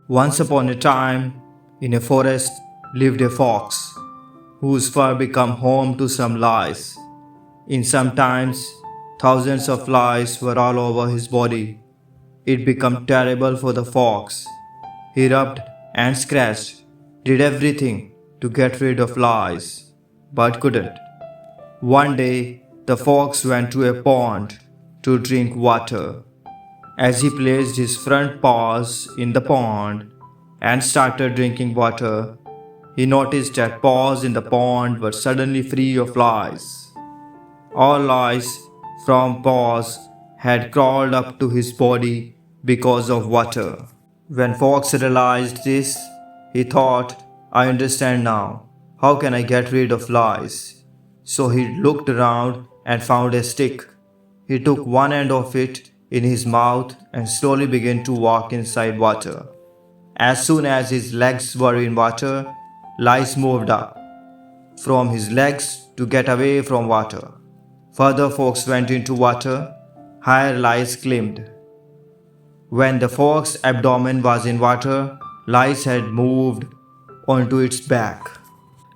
Once upon a time, in a forest lived a fox, whose fur became home to some lice. In some times, thousands of lice were all over his body. It became terrible for the fox. He rubbed and scratched, did everything to get rid of lice, but couldn't. One day, the fox went to a pond to drink water. As he placed his front paws in the pond and started drinking water, he noticed that paws in the pond were suddenly free of lice. All lice from paws had crawled up to his body because of water. When Fox realized this, he thought, I understand now. How can I get rid of lice? So he looked around and found a stick. He took one end of it in his mouth and slowly began to walk inside water. As soon as his legs were in water, lice moved up from his legs to get away from water. Further, Fox went into water. Higher lice climbed. When the fox's abdomen was in water, lice had moved onto its back.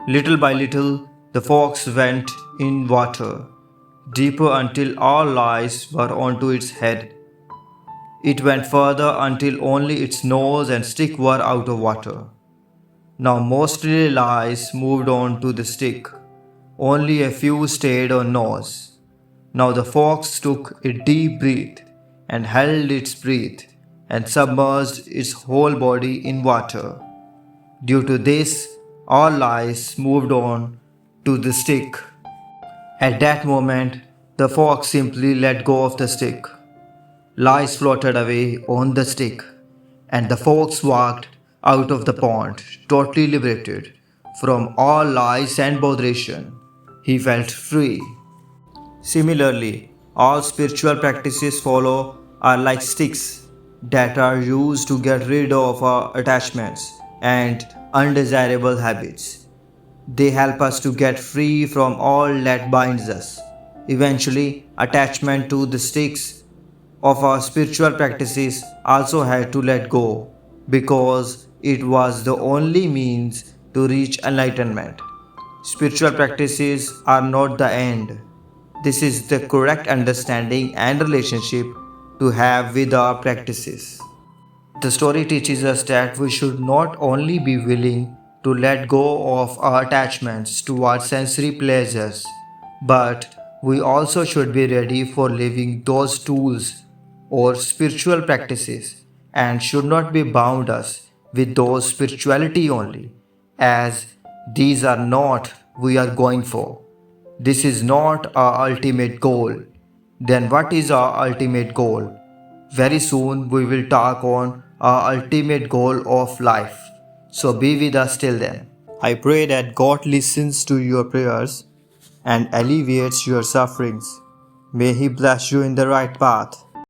Little by little, the fox went in water, deeper until all lice were onto its head. It went further until only its nose and stick were out of water. Now mostly lice moved on to the stick. Only a few stayed on nose. Now the fox took a deep breath and held its breath and submerged its whole body in water. Due to this, all lice moved on to the stick. At that moment, the fox simply let go of the stick. Lice floated away on the stick, and the fox walked out of the pond, totally liberated from all lice and botheration. He felt free. Similarly, all spiritual practices follow are like sticks that are used to get rid of our attachments and undesirable habits. They help us to get free from all that binds us. Eventually, attachment to the sticks of our spiritual practices also had to let go because it was the only means to reach enlightenment. Spiritual practices are not the end. This is the correct understanding and relationship to have with our practices. The story teaches us that we should not only be willing to let go of our attachments towards sensory pleasures, but we also should be ready for leaving those tools or spiritual practices and should not be bound us with those spirituality only, as these are not we are going for. This is not our ultimate goal. Then what is our ultimate goal? Very soon we will talk on our ultimate goal of life. So be with us till then. I pray that God listens to your prayers and alleviates your sufferings. May He bless you in the right path.